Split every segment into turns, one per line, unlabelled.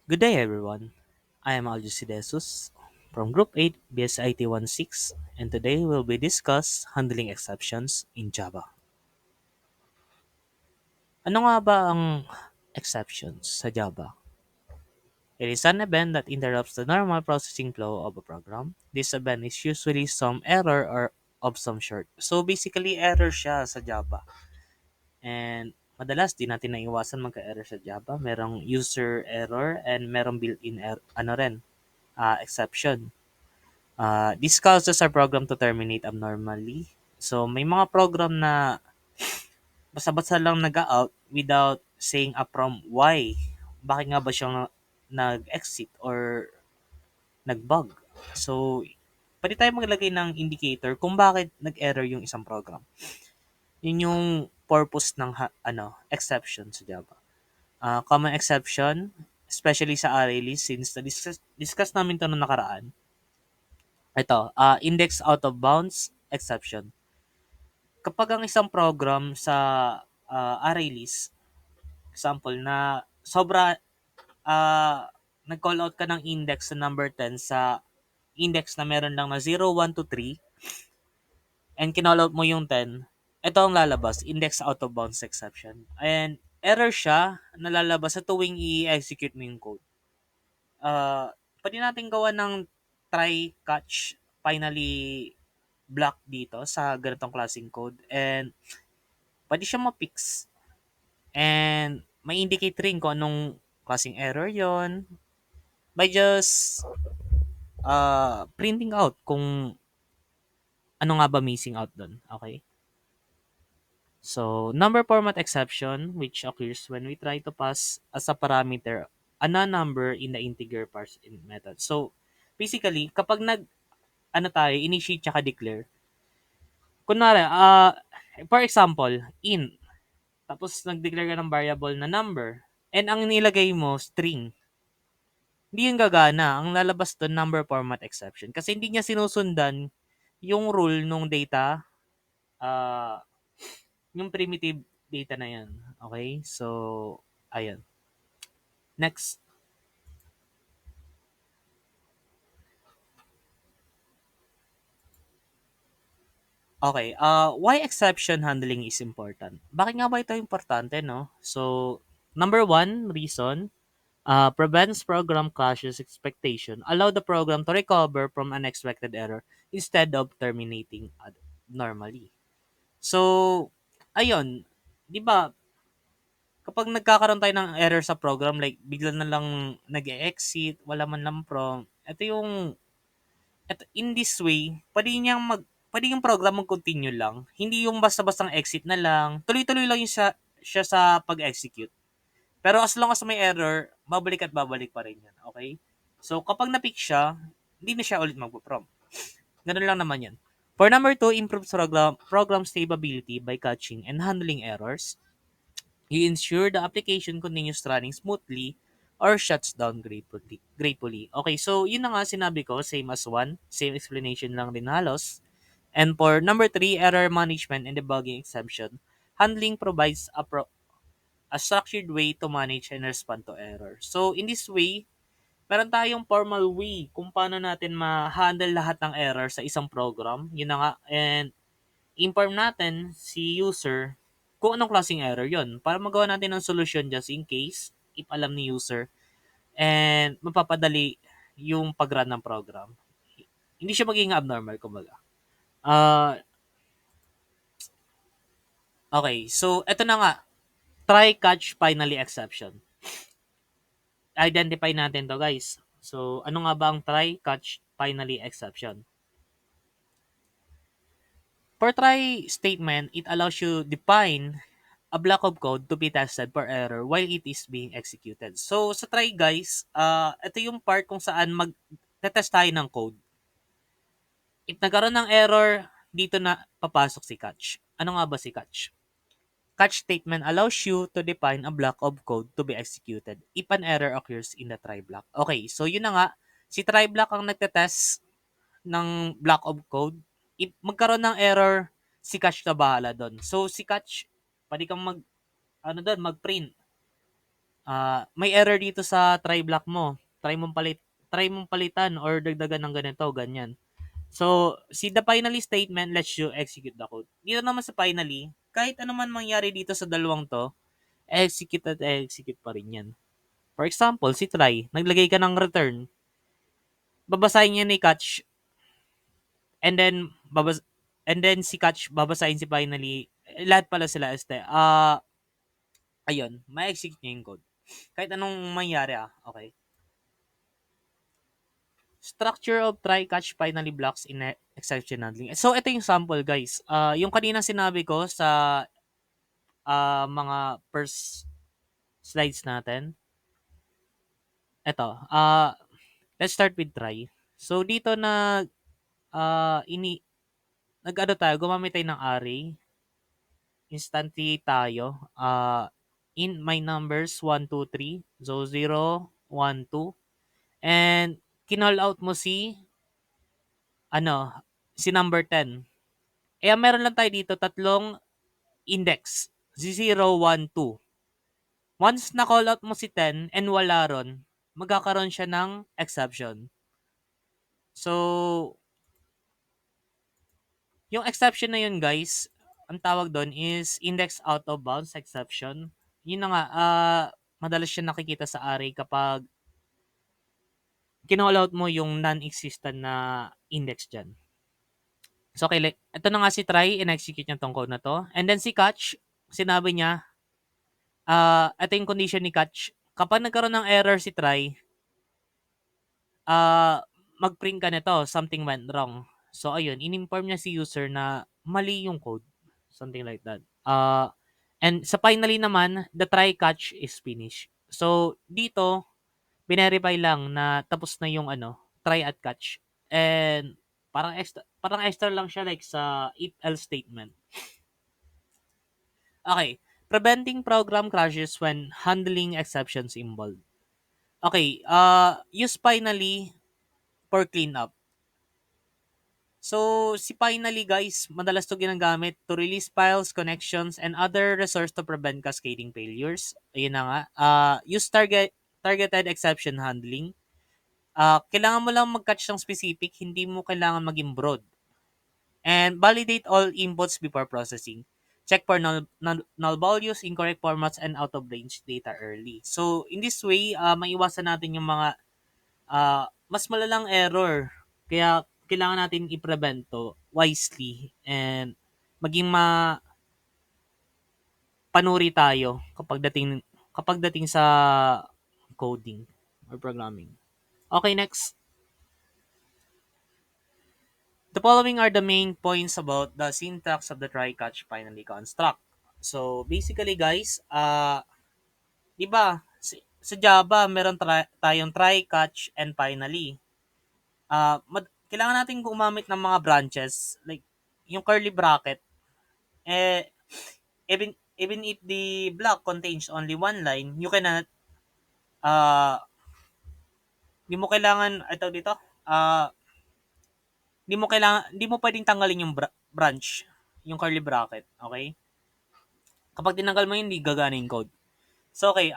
Good day, everyone. I am Aljo Sidesus from Group 8 BSIT 16, and today we'll be discuss handling exceptions in Java. Ano nga ba ang exceptions sa Java? It is an event that interrupts the normal processing flow of a program. This event is usually some error or of some sort. So basically, error siya sa Java. And madalas di natin naiwasan magka-error sa Java. Merong user error and merong built-in exception. This causes our program to terminate abnormally. So, may mga program na basta-basta lang nag-out without saying from why. Bakit nga ba siya nag-exit or nag-bug. So, pwede tayo maglagay ng indicator kung bakit nag-error yung isang program. Yun yung purpose ng exception sa Java. Common exception, especially sa array list, since discuss namin to noong nakaraan. Ito, index out of bounds exception. Kapag ang isang program sa array list, example na nag-call out ka ng index sa number 10 sa index na meron lang na 0, 1 to 3, and kinall out mo yung 10, ito ang lalabas, index out of bounds exception. And error siya na lalabas sa tuwing i-execute mo yung code. Pwede natin gawa ng try, catch, finally block dito sa ganitong klaseng code, and pwede siya ma-fix. And may indicate rin kung anong klaseng error yon by just printing out kung ano nga ba missing out doon. Okay? So, number format exception, which occurs when we try to pass as a parameter a number in the integer parse in method. So, basically, kapag initiate tsaka declare, kunwari, for example, in, tapos nag-declare ka ng variable na number, and ang nilagay mo, string, hindi yun gagana. Ang lalabas doon, number format exception. Kasi hindi niya sinusundan yung rule nung data, uh, yung primitive data na yan. Okay? So, ayun. Next. Okay. Why exception handling is important? Bakit nga ba ito importante, no? So, number one reason, prevents program crashes expectation, allow the program to recover from unexpected error instead of terminating normally. So, ayun, 'di ba, kapag nagkakaroon tayo ng error sa program, like bigla na lang nag-e-exit, wala man lang prompt, in this way, pwede yung program mag-continue lang. Hindi yung basta-bastang exit na lang. Tuloy-tuloy lang yung siya sa pag-execute. Pero as long as may error, babalik at babalik pa rin yan. Okay? So, kapag na-pick siya, hindi na siya ulit mag-prompt. Ganun lang naman yan. For number two, improves program stability by catching and handling errors. You ensure the application continues running smoothly or shuts down gratefully. Okay, so yun na nga sinabi ko, same as one, same explanation lang din halos. And for number three, error management and debugging exception, handling provides a structured way to manage and respond to error. So in this way, meron tayong formal way kung paano natin ma-handle lahat ng error sa isang program. Yun na nga, and inform natin si user kung anong klaseng error yon para magawa natin ng solution just in case if alam ni user, and mapapadali yung pag-run ng program. Hindi siya magiging abnormal, kumbaga. Uh, okay, so eto na nga. Try, catch, finally exception. Identify natin to, guys. So, ano nga ba ang try, catch, finally exception? For try statement, it allows you define a block of code to be tested for error while it is being executed. So, sa try, guys, ito yung part kung saan mag-test tayo ng code. If nagkaroon ng error, dito na papasok si catch. Ano nga ba si catch? Catch statement allows you to define a block of code to be executed if an error occurs in the try block. Okay, so yun na nga, si try block ang nagtetest ng block of code. If magkaroon ng error, si catch na bahala doon. So si catch, pwede kang mag-print may error dito sa try block mo. Try mong palitan or dagdagan ng ganito, ganyan. So, si the finally statement lets you execute the code. Dito naman sa finally, kahit ano man mangyari dito sa dalawang to, execute at execute pa rin yan. For example, si try, naglagay ka ng return, babasahin niya ni catch, and then, si catch, babasahin si finally, lahat pala sila este. Ayun, ma-execute niya yung code. Kahit anong mangyari okay. Structure of try, catch, finally blocks in exception handling. So, ito yung sample, guys. Yung kanina sinabi ko sa mga first slides natin. Ito, let's start with try. So, dito uh, ini, nag-ano tayo, gumamit tayo ng array. Instantly tayo. In my numbers, 1, 2, 3. So, 0, 1, 2. And, kinall out mo si number 10. Meron lang tayo dito tatlong index. 0, 1, 2. Once na-call out mo si 10 and wala ron, magkakaroon siya ng exception. So, yung exception na yun, guys, ang tawag doon is index out of bounds exception. Yun na nga, madalas siya nakikita sa array kapag kinall out mo yung non-existent na index dyan. So, okay, ito na nga si try, in-execute niya tong code na to. And then si catch, sinabi niya, ito yung condition ni catch. Kapag nagkaroon ng error si try, mag-print ka nito, something went wrong. So, ayun, in-inform niya si user na mali yung code. Something like that. And sa finally naman, the try catch is finished. So, dito, binerify lang na tapos na yung try at catch. And parang extra lang siya like sa if else statement. Okay, preventing program crashes when handling exceptions involved. Okay, use finally for cleanup. So, si finally guys, madalas to ginagamit to release files, connections, and other resource to prevent cascading failures. Ayun na nga. Use targeted exception handling. Kailangan mo lang mag-catch ng specific, hindi mo kailangan maging broad. And validate all inputs before processing. Check for null values, incorrect formats, and out-of-range data early. So, in this way, maiwasan natin yung mga mas malalang error. Kaya, kailangan natin i-prevent to wisely and maging panuri tayo kapag dating sa coding or programming. Okay, next. The following are the main points about the syntax of the try, catch, finally construct. So, basically guys, 'di ba? Sa Java, meron tayong try, catch, and finally. Kailangan natin gumamit ng mga branches like yung curly bracket even if the block contains only one line, you cannot uh di mo kailangan ito dito di mo pwedeng tanggalin yung branch, yung curly bracket, okay? Kapag tinanggal mo yun, hindi gagana yung code. So, okay,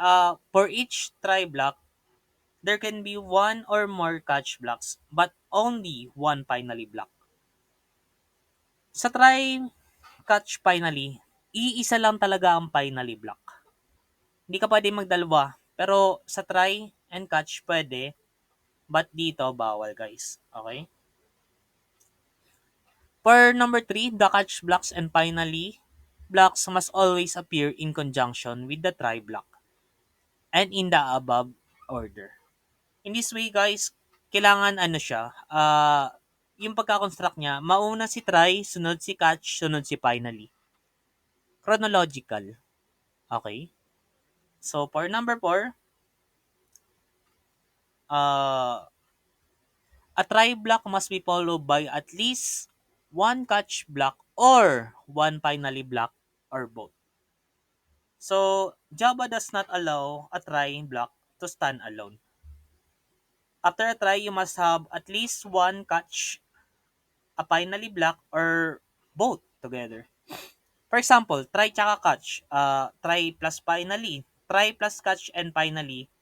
for each try block, there can be one or more catch blocks, but only one finally block. Sa try, catch, finally, iisa lang talaga ang finally block. Hindi ka pwede magdalawa, pero sa try and catch pwede, but dito bawal guys. Okay? For number 3, the catch blocks and finally blocks must always appear in conjunction with the try block and in the above order. In this way guys, kailangan siya, yung pagka-construct niya, mauna si try, sunod si catch, sunod si finally. Chronological. Okay? So, for number 4, a try block must be followed by at least one catch block or one finally block or both. So, Java does not allow a try block to stand alone. After a try, you must have at least one catch, a finally block, or both together. For example, try tsaka catch, try plus finally, try plus catch and finally.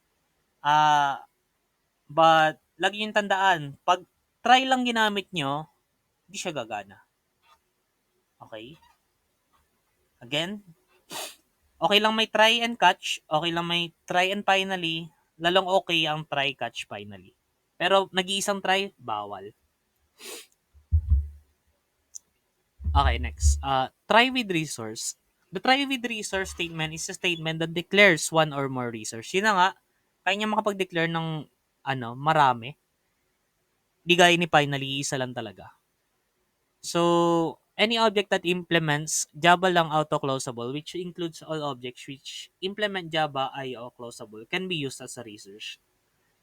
But lagi yung tandaan, pag try lang ginamit nyo, hindi siya gagana. Okay? Again, okay lang may try and catch, okay lang may try and finally, lalong okay ang try catch finally. Pero nag-iisang try, bawal. Okay, next. Try with resource. The try with resource statement is a statement that declares one or more resource. Yun na nga, kaya niya makapag-declare ng marami. Di gaya ni finally, isa lang talaga. So, any object that implements Java lang auto-closable, which includes all objects which implement Java IO closable, can be used as a resource.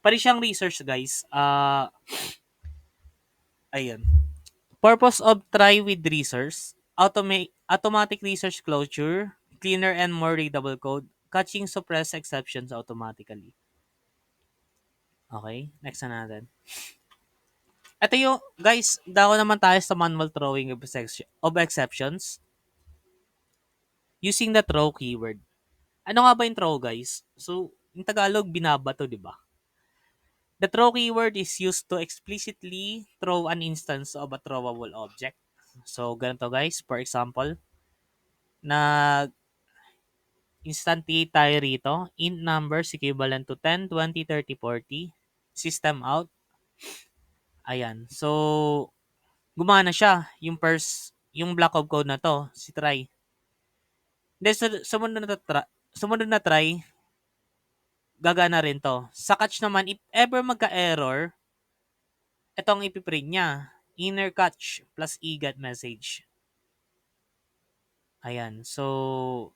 Pari siyang resource, guys. Ayun. Purpose of try with resource, automatic resource closure, cleaner and more readable code, catching suppress exceptions automatically. Okay, next na natin. Ito yung, guys, dako naman tayo sa manual throwing of exceptions using the throw keyword. Ano nga ba yung throw, guys? So, in Tagalog, binabato, di ba? The throw keyword is used to explicitly throw an instance of a throwable object. So, ganito, guys. For example, nag instantiate tayo rito. Int numbers equivalent to 10, 20, 30, 40. System out. Ayan. So, gumana siya. Yung block of code na to, si try. Then, sumunod na try, gagana rin to. Sa catch naman, if ever magka-error, ito ang ipiprint niya. Inner catch plus egat message. Ayan. So,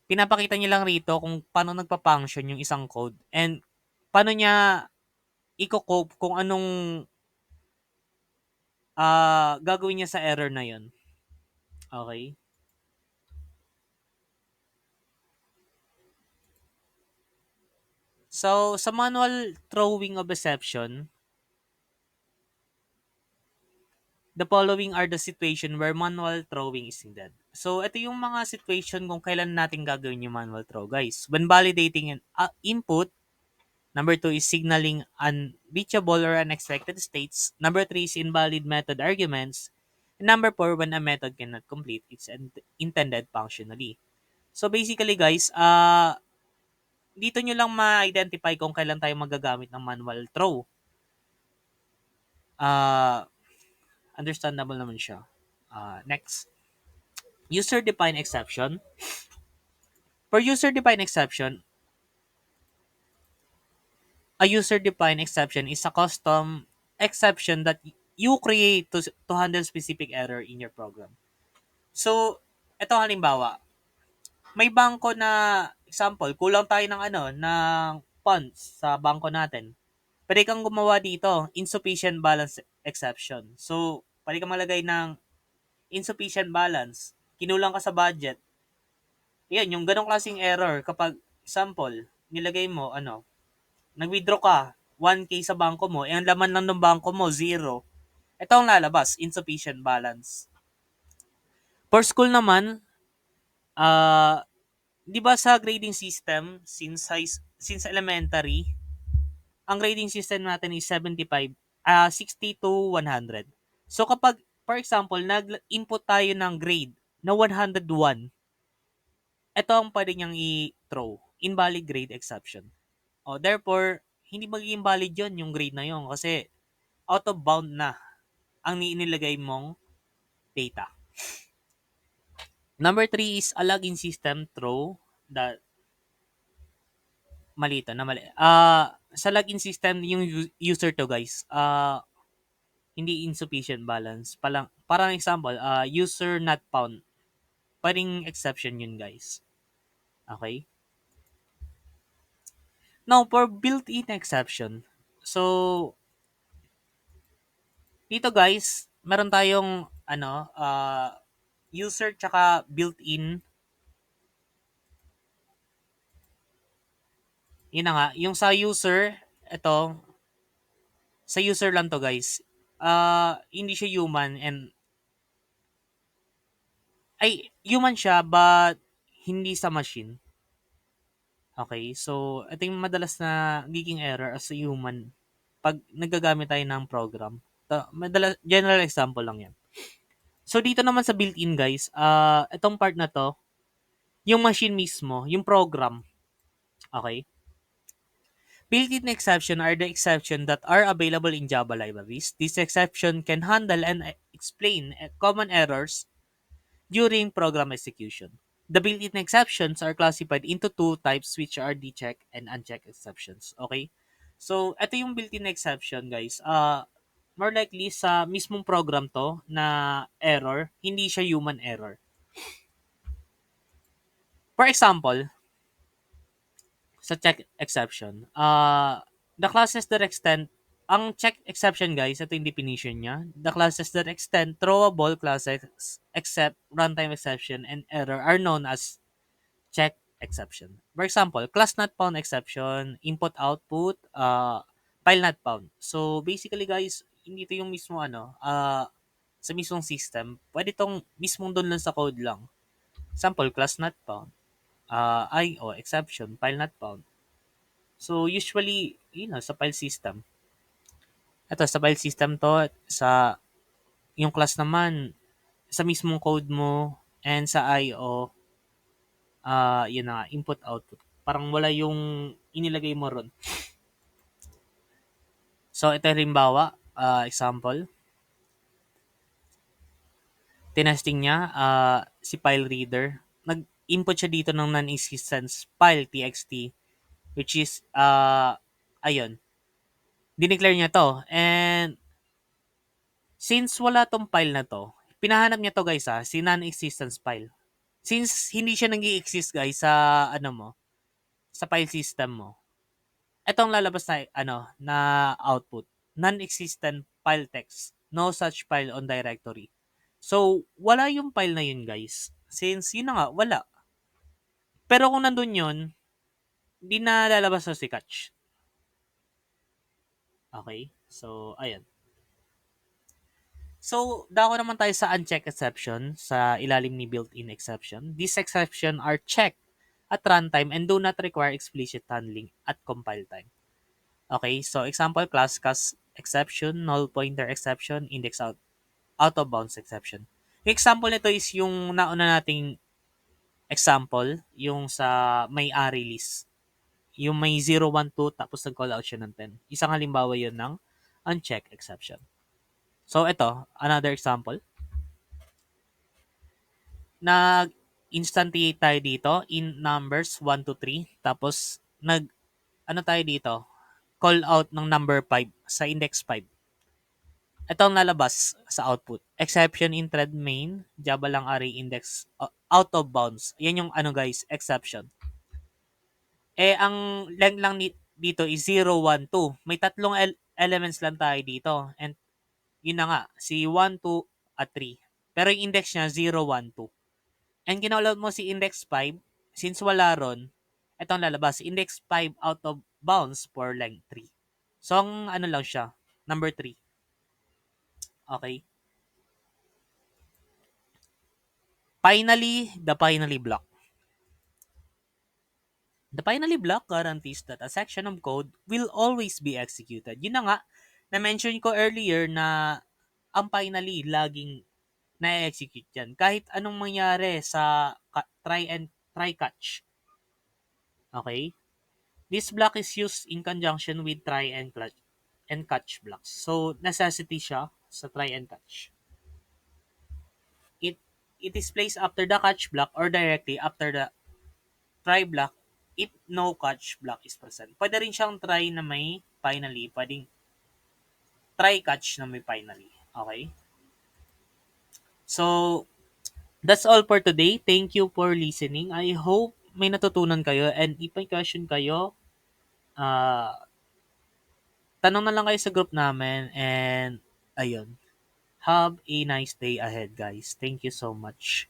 pinapakita niya lang rito kung paano nagpa-function yung isang code and paano niya i-cope kung anong gagawin niya sa error na yon. Okay? So, sa manual throwing of exception, the following are the situation where manual throwing is needed. So, ito yung mga situation kung kailan natin gagawin yung manual throw, guys. When validating an input, number 2 is signaling unreachable or unexpected states. Number 3 is invalid method arguments. And number 4, when a method cannot complete its intended functionally. So, basically, guys, dito nyo lang ma-identify kung kailan tayo magagamit ng manual throw. Understandable naman siya. Next. User-defined exception. For user-defined exception, a user-defined exception is a custom exception that you create to handle specific error in your program. So, ito halimbawa, may bangko na, example, kulang tayo ng ng funds sa bangko natin. Pwede kang gumawa dito, insufficient balance exception. So, pwede kang malagay ng insufficient balance, kinulang ka sa budget. Yan, yung ganong klaseng error kapag, example, nilagay mo, nag-withdraw ka, 1K sa bangko mo, ang laman lang ng bangko mo, 0. Ito ang lalabas, insufficient balance. For school naman, di ba sa grading system, since elementary, ang grading system natin is 60 to 100. So kapag, for example, nag-input tayo ng grade na 101, ito ang pwede niyang i-throw. Invalid grade exception. Therefore, hindi magiging valid yon yung grade na yon kasi out of bound na ang inilagay mong data. Number 3 is a login system throw that mali ito, na mali. Sa login system, yung user to, guys, hindi insufficient balance. Parang example, user not found. Pwedeng exception yun, guys. Okay? Now, for built-in exception. So, dito, guys, meron tayong user tsaka built-in. Yun na nga. Yung sa user, ito, sa user lang to, guys. Hindi siya human and ay, human siya but hindi sa machine. Okay, so ito yung madalas na nagiging error as a human 'pag naggagamit tayo ng program. Madalas general example lang 'yan. So dito naman sa built-in guys, itong part na 'to, yung machine mismo, yung program, okay. Built-in exception are the exception that are available in Java libraries. This exception can handle and explain common errors during program execution. The built-in exceptions are classified into two types which are the check and uncheck exceptions. Okay? So, ito yung built-in exception, guys. More likely sa mismong program to na error, hindi siya human error. For example, sa check exception, the classes that extend ang check exception guys, ito yung definition niya. The classes that extend throwable classes except runtime exception and error are known as check exception. For example, class not found exception, input output, file not found. So basically guys, hindi ito yung mismo sa mismong system. Pwede itong mismong doon lang sa code lang. Example, class not found, IO exception, file not found. So usually, sa file system. Ito sa file system to, sa yung class naman sa mismong code mo and sa IO, yun na nga, input output. Parang wala yung inilagay mo ron. So ito halimbawa, example, tinesting niya si file reader. Nag-input siya dito ng non-existence file txt which is ayun, dineclare niya to. And since wala tong file na 'to, pinahanap niya 'to guys, si non-existence file. Since hindi siya nag exist guys sa ano mo, sa file system mo, etong lalabas na na output, non-existent file text, no such file on directory. So, wala yung file na yun guys. Since yun na nga, wala. Pero kung nandun yun, hindi na lalabas sa si catch. Okay? So, ayan. So, dako naman tayo sa unchecked exception sa ilalim ni built-in exception. These exception are checked at runtime and do not require explicit handling at compile time. Okay, so example class exception, null pointer exception, index out of bounds exception. Yung example nito is yung nauna nating example, yung sa may-ari list. Yung may 012 tapos nag-call out siya ng 10. Isang halimbawa yun ng unchecked exception. So, ito, another example. Nag-instantiate tayo dito in numbers 1 to 3. Tapos, tayo dito, call out ng number 5 sa index 5. Ito ang lalabas sa output. Exception in thread main, Java lang array index out of bounds. Yan yung guys, exception. Ang length lang dito is 0, 1, 2. May tatlong elements lang tayo dito. And yun na nga, si 1, 2, at 3. Pero yung index niya, 0, 1, 2. And kinaload mo si index 5, since wala ron, itong lalabas, index 5 out of bounds for length 3. So, ang lang siya, number 3. Okay? Finally, the finally block. The finally block guarantees that a section of code will always be executed. Yun na nga, na-mention ko earlier na ang finally laging na-execute yan. Kahit anong mangyari sa try catch. Okay? This block is used in conjunction with try and catch blocks. So, necessity siya sa try and catch. It it is placed after the catch block or directly after the try block if no catch block is present. Pwede rin siyang try na may finally. Pwedeng try catch na may finally. Okay? So, that's all for today. Thank you for listening. I hope may natutunan kayo and if may question kayo, uh, tanong na lang kayo sa group namin and ayun. Have a nice day ahead, guys. Thank you so much.